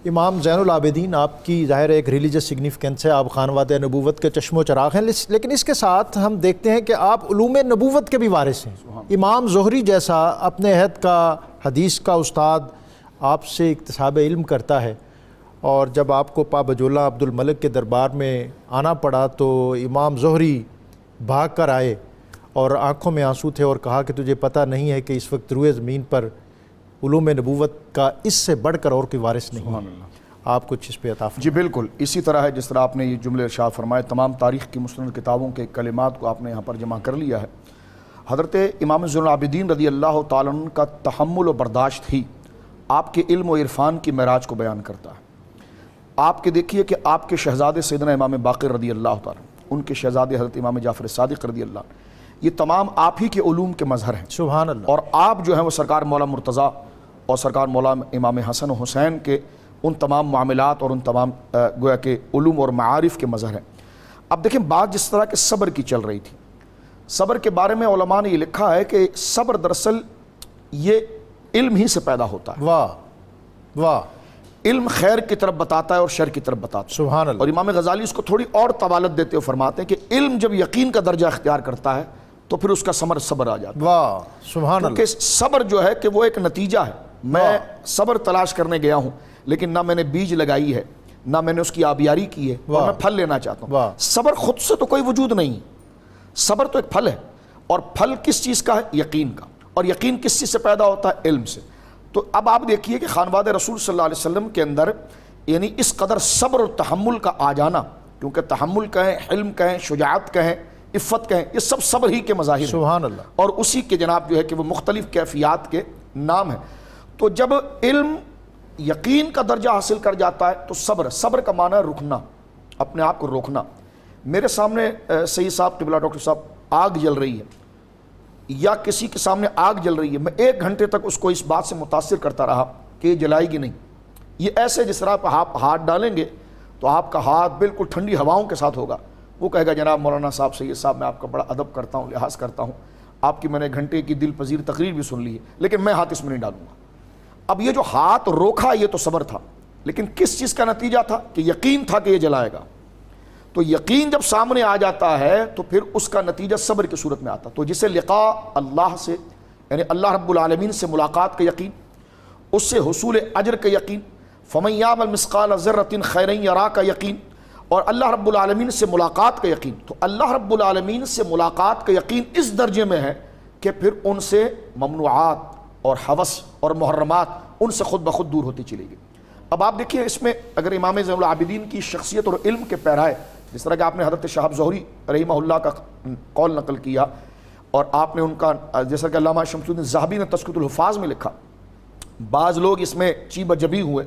امام زین العابدین آپ کی ظاہر ایک ریلیجس سگنیفیکنس ہے، آپ خانوادہ نبوت کے چشم و چراغ ہیں، لیکن اس کے ساتھ ہم دیکھتے ہیں کہ آپ علوم نبوت کے بھی وارث ہیں۔ امام زہری جیسا اپنے عہد کا حدیث کا استاد آپ سے اکتساب علم کرتا ہے، اور جب آپ کو پا بجولہ عبد الملک کے دربار میں آنا پڑا تو امام زہری بھاگ کر آئے اور آنکھوں میں آنسو تھے اور کہا کہ تجھے پتہ نہیں ہے کہ اس وقت روئے زمین پر علوم نبوت کا اس سے بڑھ کر اور کوئی وارث نہیں ہے۔ آپ کچھ اس پہ عطا فرمائیں۔ جی بالکل اسی طرح ہے جس طرح آپ نے یہ جملے ارشاد فرمائے، تمام تاریخ کی مستند کتابوں کے کلمات کو آپ نے یہاں پر جمع کر لیا ہے۔ حضرت امام زین العابدین رضی اللہ تعالیٰ عنہ کا تحمل و برداشت ہی آپ کے علم و عرفان کی معراج کو بیان کرتا ہے۔ آپ کے دیکھیے کہ آپ کے شہزادے سیدنا امام باقر رضی اللہ تعالیٰ، ان کے شہزادے حضرت امام جعفر صادق رضی اللہ، یہ تمام آپ ہی کے علوم کے مظہر ہیں۔ سبحان اللہ۔ اور آپ جو ہیں وہ سرکار مولا مرتضیٰ اور سرکار مولا امام حسن و حسین کے ان تمام معاملات اور ان تمام گویا کہ علوم اور معارف کے مظہر ہیں۔ اب دیکھیں بات جس طرح کے صبر کی چل رہی تھی، صبر کے بارے میں علماء نے یہ لکھا ہے کہ صبر دراصل یہ علم ہی سے پیدا ہوتا ہے۔ واہ واہ۔ علم خیر کی طرف بتاتا ہے اور شر کی طرف بتاتا ہے۔ سبحان اللہ۔ اور امام غزالی اس کو تھوڑی اور طوالت دیتے ہوئے فرماتے ہیں کہ علم جب یقین کا درجہ اختیار کرتا ہے تو پھر اس کا ثمر صبر آ جاتا ہے۔ واہ سبحان اللہ۔ کیونکہ صبر جو ہے کہ وہ ایک نتیجہ ہے۔ میں صبر تلاش کرنے گیا ہوں لیکن نہ میں نے بیج لگائی ہے، نہ میں نے اس کی آبیاری کی ہے، اور میں پھل لینا چاہتا ہوں۔ صبر خود سے تو کوئی وجود نہیں، صبر تو ایک پھل ہے، اور پھل کس چیز کا ہے؟ یقین کا۔ اور یقین کس چیز سے پیدا ہوتا ہے؟ علم سے۔ تو اب آپ دیکھیے کہ خانواد رسول صلی اللہ علیہ وسلم کے اندر یعنی اس قدر صبر اور تحمل کا آ جانا، کیونکہ تحمل کہیں، حلم کہیں، شجاعت کہیں، عفت کہیں، یہ سب صبر ہی کے مظاہر ہیں۔ سبحان اللہ۔ اور اسی کے جناب جو ہے کہ وہ مختلف کیفیات کے نام ہیں۔ تو جب علم یقین کا درجہ حاصل کر جاتا ہے تو صبر کا معنی ہے رکنا، اپنے آپ کو روکنا۔ میرے سامنے سید صاحب قبلہ ڈاکٹر صاحب آگ جل رہی ہے یا کسی کے سامنے آگ جل رہی ہے، میں 1 گھنٹے تک اس کو اس بات سے متاثر کرتا رہا کہ یہ جلائے گی نہیں۔ یہ ایسے جس طرح آپ ہاتھ ڈالیں گے تو آپ کا ہاتھ بالکل ٹھنڈی ہواؤں کے ساتھ ہوگا۔ وہ کہے گا جناب مولانا صاحب سید صاحب میں آپ کا بڑا ادب کرتا ہوں، لحاظ کرتا ہوں، آپ کی میں نے گھنٹے کی دل پذیر تقریر بھی سن لی ہے، لیکن میں ہاتھ اس میں نہیں ڈالوں گا۔ اب یہ جو ہاتھ روکا یہ تو صبر تھا، لیکن کس چیز کا نتیجہ تھا؟ کہ یقین تھا کہ یہ جلائے گا۔ تو یقین جب سامنے آ جاتا ہے تو پھر اس کا نتیجہ صبر کی صورت میں آتا۔ تو جسے لقاء اللہ سے یعنی اللہ رب العالمین سے ملاقات کا یقین، اس سے حصول اجر کا یقین، فمن یعمل مثقال ذرۃ خیرا یرہ کا یقین، اور اللہ رب العالمین سے ملاقات کا یقین۔ تو اللہ رب العالمین سے ملاقات کا یقین اس درجے میں ہے کہ پھر ان سے ممنوعات اور ہوس اور محرمات ان سے خود بخود دور ہوتی چلے گی۔ اب آپ دیکھیے اس میں اگر امام زین العابدین کی شخصیت اور علم کے پیرائے، جس طرح کہ آپ نے حضرت شہاب زہری رحمہ اللہ کا قول نقل کیا، اور آپ نے ان کا جیسا کہ علامہ شمس الدین ذہبی نے تذکرۃ الحفاظ میں لکھا، بعض لوگ اس میں چیب جبی ہوئے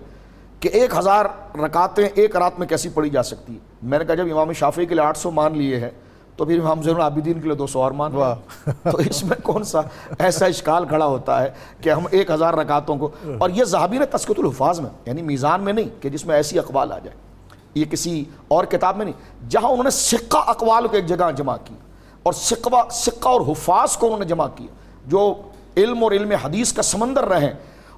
کہ 1000 رکعتیں ایک رات میں کیسی پڑھی جا سکتی ہے. میں نے کہا جب امام شافعی کے لیے 800 مان لیے ہیں تو پھر امام زین العابدین کے لیے 200 اور مان لیں. تو اس میں کون سا ایسا اشکال کھڑا ہوتا ہے کہ ہم 1000 رکعتوں کو، اور یہ ذہبی نے تذکرۃ الحفاظ میں، یعنی میزان میں نہیں کہ جس میں ایسی اقوال آ جائے، یہ کسی اور کتاب میں نہیں، جہاں انہوں نے سکہ اقوال کو ایک جگہ جمع کی اور سکہ اور حفاظ کو انہوں نے جمع کیا، جو علم اور علم حدیث کا سمندر رہے.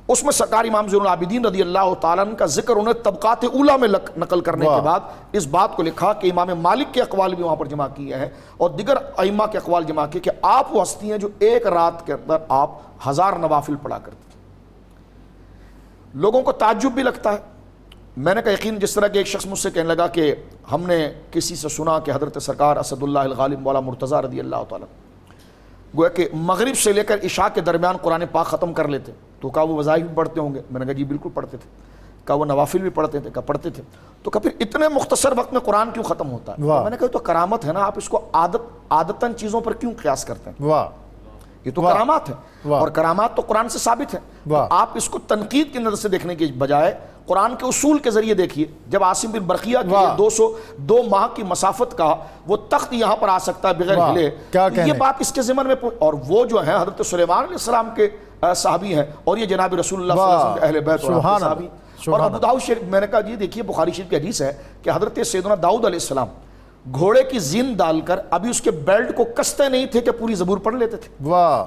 اس میں سرکار امام زین العابدین رضی اللہ تعالیٰ عنہ کا ذکر انہیں طبقات اولیٰ میں نقل کرنے کے بعد اس بات کو لکھا کہ امام مالک کے اقوال بھی وہاں پر جمع کیے ہیں اور دیگر ائمہ کے اقوال جمع کیے کہ آپ وہ ہستی ہیں جو ایک رات کے اندر آپ 1000 نوافل پڑھا کرتے تھے. لوگوں کو تعجب بھی لگتا ہے. میں نے کہا یقین، جس طرح کہ ایک شخص مجھ سے کہنے لگا کہ ہم نے کسی سے سنا کہ حضرت سرکار اسد اللہ الغالب مولا مرتضیٰ رضی اللہ تعالیٰ گویا کہ مغرب سے لے کر عشاء کے درمیان قرآن پاک ختم کر لیتے. تو کہا وہ وظائف بھی پڑھتے ہوں گے؟ میں نے کہا جی بالکل پڑھتے تھے. کہا وہ نوافل بھی پڑھتے تھے؟ کہا پڑھتے تھے. تو کہا پھر اتنے مختصر وقت میں قرآن کیوں ختم ہوتا ہے؟ میں نے کہا تو کرامت ہے نا، آپ اس کو عادتاً چیزوں پر کیوں قیاس کرتے ہیں؟ یہ تو کرامات ہے، اور کرامات تو قرآن سے ثابت ہے. تو آپ اس کو تنقید کی نظر سے دیکھنے کی بجائے قرآن کے اصول کے ذریعے دیکھیے. جب عاصم بن برقیہ کے 202 ماہ کی مسافت کا وہ تخت یہاں پر آ سکتا ہے بغیر ہلے، یہ بات اس کے ضمن میں، اور وہ جو ہیں حضرت سلیمان علیہ السلام کے صحابی ہیں، اور یہ جناب رسول اللہ صلی اللہ علیہ وسلم کے اہل بیت اور صحابی. اور ابو داؤد شریف، میں نے کہا جی دیکھیے بخاری شریف کی حدیث ہے کہ حضرت سیدنا داؤد علیہ السلام گھوڑے کی زین ڈال کر ابھی اس کے بیلٹ کو کستے نہیں تھے کہ پوری زبور پڑھ لیتے تھے.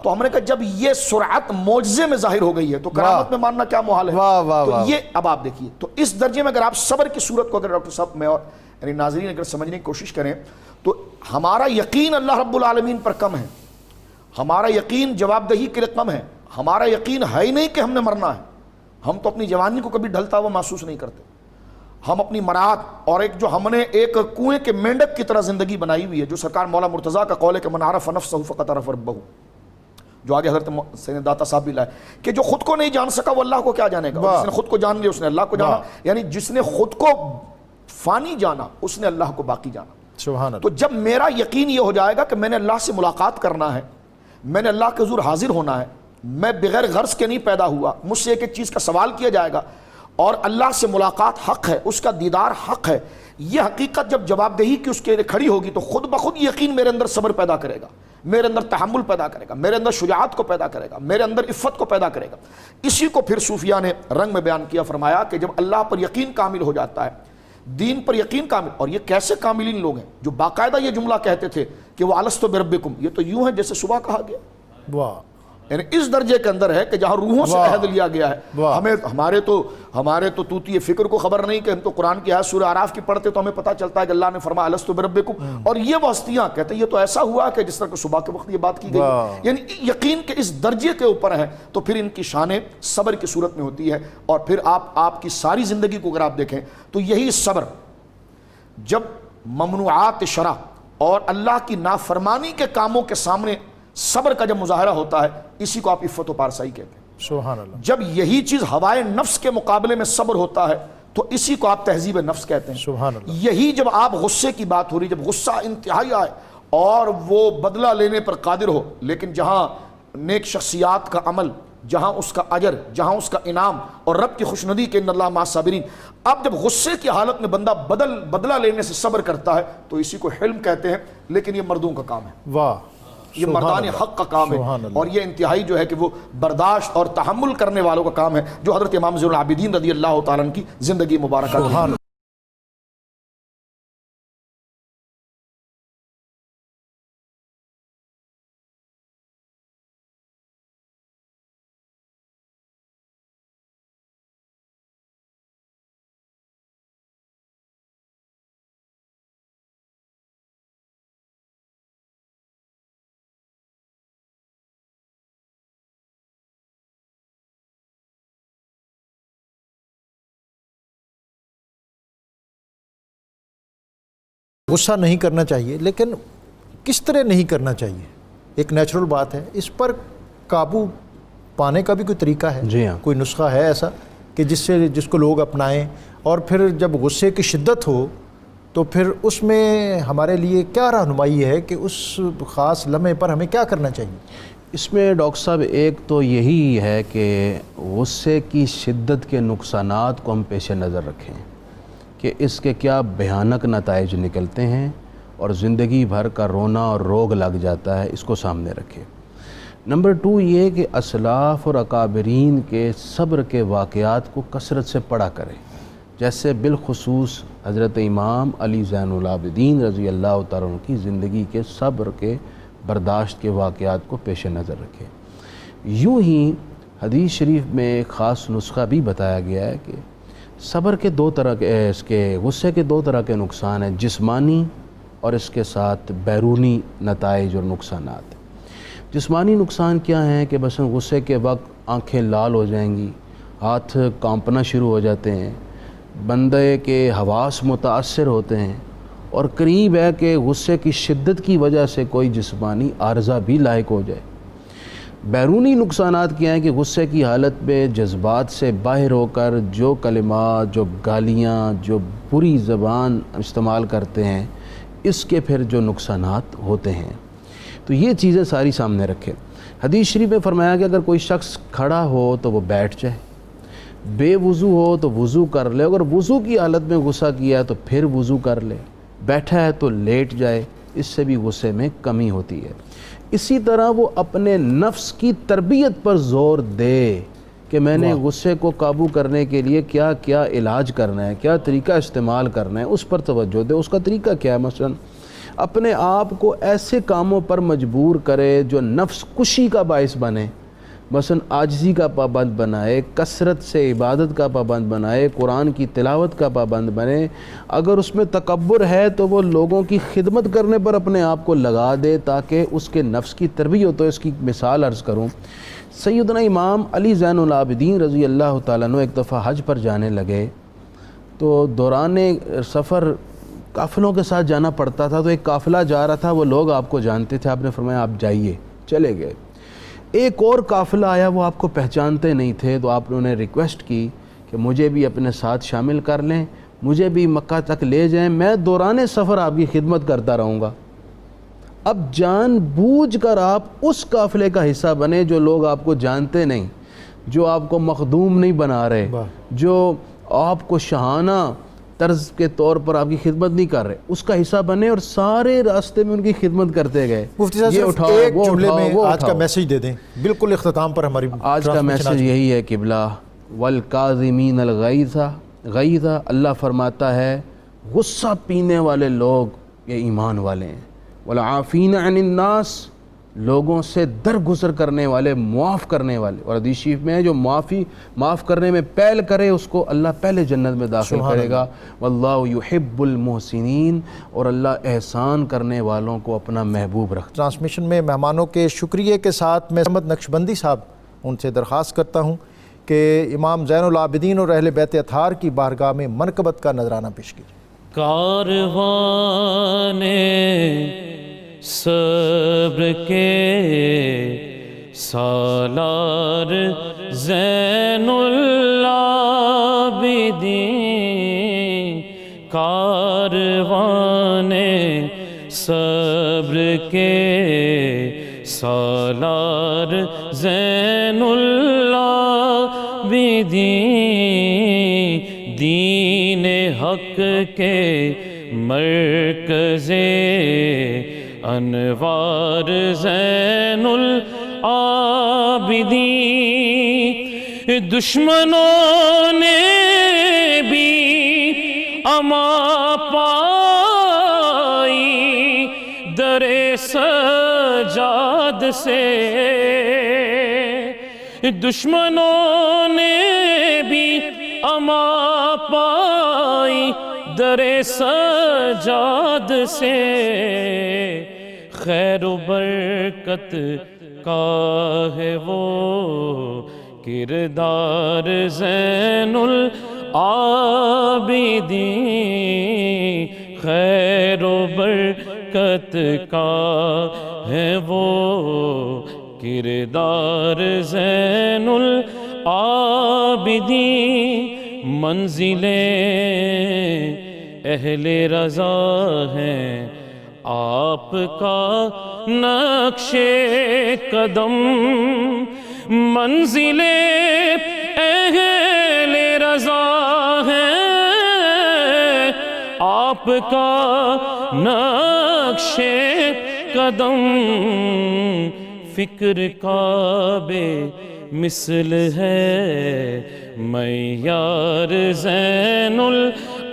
تو ہم نے کہا جب یہ سرعت معجزے میں ظاہر ہو گئی ہے تو کرامت میں ماننا کیا محال ہے؟ تو یہ اب آپ دیکھیے، تو اس درجے میں اگر آپ صبر کی صورت کو اگر ڈاکٹر صاحب میں اور یعنی ناظرین اگر سمجھنے کی کوشش کریں تو ہمارا یقین اللہ رب العالمین پر کم ہے، ہمارا یقین جواب دہی کے لیے کم ہے، ہمارا یقین ہے ہی نہیں کہ ہم نے مرنا ہے. ہم تو اپنی جوانی کو کبھی ڈھلتا ہوا محسوس نہیں کرتے. ہم اپنی مراد اور ایک جو ہم نے ایک کنویں کے مینڈک کی طرح زندگی بنائی ہوئی ہے، جو سرکار مولا مرتضیٰ کا قول ہے کہ من عرف نفسہ فقط عرف ربہ، جو آگے حضرت سید داتا صاحب بھی لائے کہ جو خود کو نہیں جان سکا وہ اللہ کو کیا جانے گا، جس نے خود کو جان لیا اس نے اللہ کو جانا. یعنی جس نے خود کو فانی جانا اس نے اللہ کو باقی جانا. سبحان اللہ. تو جب میرا یقین یہ ہو جائے گا کہ میں نے اللہ سے ملاقات کرنا ہے، میں نے اللہ کے حضور حاضر ہونا ہے، میں بغیر غرض کے نہیں پیدا ہوا، مجھ سے ایک ایک چیز کا سوال کیا جائے گا، اور اللہ سے ملاقات حق ہے، اس کا دیدار حق ہے، یہ حقیقت جب جواب دہی کی اس کے لیے کھڑی ہوگی تو خود بخود یقین میرے اندر صبر پیدا کرے گا، میرے اندر تحمل پیدا کرے گا، میرے اندر شجاعت کو پیدا کرے گا، میرے اندر عفت کو پیدا کرے گا. اسی کو پھر صوفیہ نے رنگ میں بیان کیا، فرمایا کہ جب اللہ پر یقین کامل ہو جاتا ہے، دین پر یقین کامل، اور یہ کیسے کاملین لوگ ہیں جو باقاعدہ یہ جملہ کہتے تھے کہ وہ الست بربکم، یہ تو یوں ہے جیسے صبح کہا گیا. یعنی اس درجے کے اندر ہے کہ جہاں روحوں سے عہد لیا گیا ہے. ہمارے تو توتی فکر کو خبر نہیں کہ ہم تو قرآن کی آیت سورہ اعراف کی پڑھتے تو ہمیں پتہ چلتا ہے کہ اللہ نے فرمایا الست بربکم، اور یہ وہ ہستیاں کہتے ہیں یہ تو ایسا ہوا کہ جس طرح کہ صبح کے وقت یہ بات کی گئی. یعنی یقین کے اس درجے کے اوپر ہے. تو پھر ان کی شانیں صبر کی صورت میں ہوتی ہے. اور پھر آپ کی ساری زندگی کو اگر آپ دیکھیں تو یہی صبر، جب ممنوعات شرع اور اللہ کی نافرمانی کے کاموں کے سامنے صبر کا جب مظاہرہ ہوتا ہے، اسی کو آپ عفت و پارسائی کہتے ہیں. سبحان اللہ. جب یہی چیز ہوائے نفس کے مقابلے میں صبر ہوتا ہے تو اسی کو آپ تہذیب نفس کہتے ہیں. سبحان اللہ. یہی جب آپ غصے کی بات ہو رہی، جب غصہ انتہائی آئے اور وہ بدلہ لینے پر قادر ہو، لیکن جہاں نیک شخصیات کا عمل، جہاں اس کا اجر، جہاں اس کا انعام اور رب کی خوشنودی کے ان اللہ مع الصابرین، اب جب غصے کی حالت میں بندہ بدلہ لینے سے صبر کرتا ہے تو اسی کو حلم کہتے ہیں. لیکن یہ مردوں کا کام ہے. واہ، یہ مردان حق کا کام ہے، اور یہ انتہائی جو ہے کہ وہ برداشت اور تحمل کرنے والوں کا کام ہے، جو حضرت امام زین العابدین رضی اللہ تعالیٰ عنہ کی زندگی مبارکہ کی. غصہ نہیں کرنا چاہیے، لیکن کس طرح نہیں کرنا چاہیے؟ ایک نیچرل بات ہے، اس پر قابو پانے کا بھی کوئی طریقہ ہے؟ جی ہاں. کوئی نسخہ ہے ایسا؟ کہ جس کو لوگ اپنائیں، اور پھر جب غصے کی شدت ہو تو پھر اس میں ہمارے لیے کیا رہنمائی ہے کہ اس خاص لمحے پر ہمیں کیا کرنا چاہیے؟ اس میں ڈاکٹر صاحب ایک تو یہی ہے کہ غصے کی شدت کے نقصانات کو ہم پیش نظر رکھیں کہ اس کے کیا بھیانک نتائج نکلتے ہیں اور زندگی بھر کا رونا اور روگ لگ جاتا ہے، اس کو سامنے رکھیں۔ نمبر 2 یہ کہ اسلاف اور اکابرین کے صبر کے واقعات کو کثرت سے پڑھا کریں، جیسے بالخصوص حضرت امام علی زین العابدین رضی اللہ تعالیٰ عنہ کی زندگی کے صبر کے برداشت کے واقعات کو پیش نظر رکھیں۔ یوں ہی حدیث شریف میں ایک خاص نسخہ بھی بتایا گیا ہے کہ صبر کے غصے کے 2 طرح کے نقصان ہیں، جسمانی اور اس کے ساتھ بیرونی نتائج اور نقصانات۔ جسمانی نقصان کیا ہیں کہ بس غصے کے وقت آنکھیں لال ہو جائیں گی، ہاتھ کانپنا شروع ہو جاتے ہیں، بندے کے حواس متاثر ہوتے ہیں، اور قریب ہے کہ غصے کی شدت کی وجہ سے کوئی جسمانی عارضہ بھی لاحق ہو جائے۔ بیرونی نقصانات کیا ہیں کہ غصے کی حالت میں جذبات سے باہر ہو کر جو کلمات، جو گالیاں، جو بری زبان استعمال کرتے ہیں، اس کے پھر جو نقصانات ہوتے ہیں، تو یہ چیزیں ساری سامنے رکھیں۔ حدیث شریف میں فرمایا کہ اگر کوئی شخص کھڑا ہو تو وہ بیٹھ جائے، بے وضو ہو تو وضو کر لے، اگر وضو کی حالت میں غصہ کیا ہے تو پھر وضو کر لے، بیٹھا ہے تو لیٹ جائے، اس سے بھی غصے میں کمی ہوتی ہے۔ اسی طرح وہ اپنے نفس کی تربیت پر زور دے کہ میں نے غصے کو قابو کرنے کے لیے کیا کیا علاج کرنا ہے، کیا طریقہ استعمال کرنا ہے، اس پر توجہ دے۔ اس کا طریقہ کیا ہے؟ مثلا اپنے آپ کو ایسے کاموں پر مجبور کرے جو نفس کشی کا باعث بنے، مثلا عاجزی کا پابند بنائے، کثرت سے عبادت کا پابند بنائے، قرآن کی تلاوت کا پابند بنے۔ اگر اس میں تکبر ہے تو وہ لوگوں کی خدمت کرنے پر اپنے آپ کو لگا دے تاکہ اس کے نفس کی تربیت ہو۔ تو اس کی مثال عرض کروں، سیدنا امام علی زین العابدین رضی اللہ تعالیٰ عنہ ایک دفعہ حج پر جانے لگے، تو دوران سفر قافلوں کے ساتھ جانا پڑتا تھا، تو ایک قافلہ جا رہا تھا، وہ لوگ آپ کو جانتے تھے، آپ نے فرمایا آپ جائیے، چلے گئے۔ ایک اور قافلہ آیا، وہ آپ کو پہچانتے نہیں تھے، تو آپ نے انہیں ریکویسٹ کی کہ مجھے بھی اپنے ساتھ شامل کر لیں، مجھے بھی مکہ تک لے جائیں، میں دوران سفر آپ کی خدمت کرتا رہوں گا۔ اب جان بوجھ کر آپ اس قافلے کا حصہ بنے جو لوگ آپ کو جانتے نہیں، جو آپ کو مخدوم نہیں بنا رہے، جو آپ کو شاہانہ طرز کے طور پر آپ کی خدمت نہیں کر رہے، اس کا حصہ بنے اور سارے راستے میں ان کی خدمت کرتے گئے۔ مفتی صاحب صرف ایک جملے میں آج کا میسیج دے دیں، بالکل اختتام پر ہماری آج کا میسیج یہی ہے قبلہ، والکاظمین الغیظ، اللہ فرماتا ہے غصہ پینے والے لوگ یہ ایمان والے ہیں، والعافین عن الناس، لوگوں سے درگزر کرنے والے، معاف کرنے والے، اور حدیث شریف میں ہے جو معاف کرنے میں پہل کرے اس کو اللہ پہلے جنت میں داخل کرے گا، واللہ یحب المحسنین، اور اللہ احسان کرنے والوں کو اپنا محبوب رکھتا ہے۔ ٹرانسمیشن میں مہمانوں کے شکریہ کے ساتھ میں احمد نقشبندی صاحب ان سے درخواست کرتا ہوں کہ امام زین العابدین اور اہل بیت اطہار کی بارگاہ میں منقبت کا نذرانہ پیش کیجیے۔ کاروان صبر کے سالار زین العابدین، کاروان صبر کے سالار زین العابدین، دین حق کے مرکز انوار زین العابدین، دشمنوں نے بھی اما پائی در سجاد سے، دشمنوں نے بھی اما پائی در سجاد سے، خیر و برکت کا ہے وہ کردار زین العابدین، خیر و برکت کا ہے وہ کردار زین العابدین، عابدین منزلیں اہل رضا ہیں، آپ کا نقش قدم منزلیں اہل رضا ہیں، آپ کا نقش قدم فکر کعبے مثل ہے، معیار زین العابدین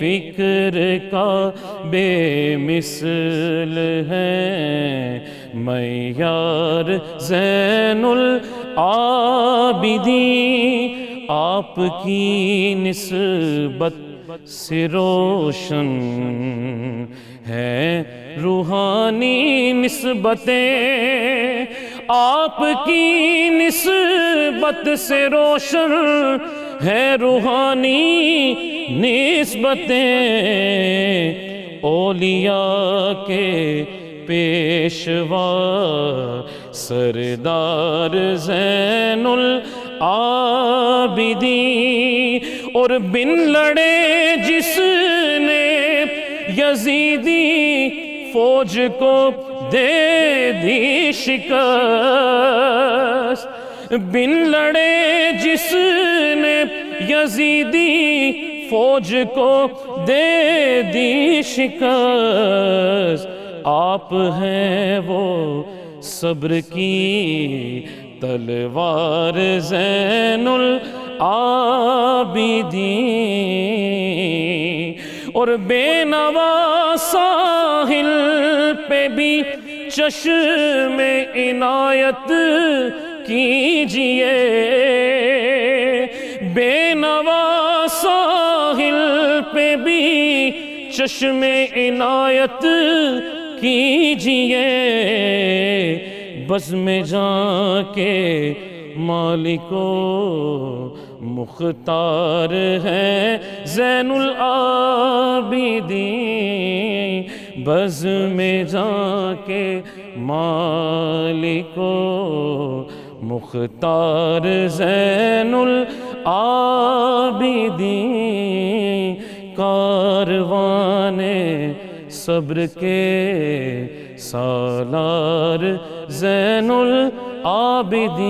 فکر کعبے مثل ہے، معیار زین العابدین آپ کی نسبت سے روشن ہے روحانی نسبتیں، آپ کی نسبت سے روشن ہے روحانی نسبتیں، اولیاء کے پیشوا سردار زین العابدین، اور بن لڑے جس نے یزیدی فوج کو دے دی شکست، بن لڑے جس نے یزیدی فوج کو دے دی شکست، آپ ہیں وہ صبر کی تلوار زین العابدین، اور بے نوا ساحل پہ بھی چشم عنایت کیجئے، بے نوا ساحل پہ بھی چشم عنایت کیجئے، بزم جاں کے مالکو مختار ہے زین العابدین، بزم جاں کے مالکو مختار زین العابدین، کاروان صبر کے سالار زین العابدین۔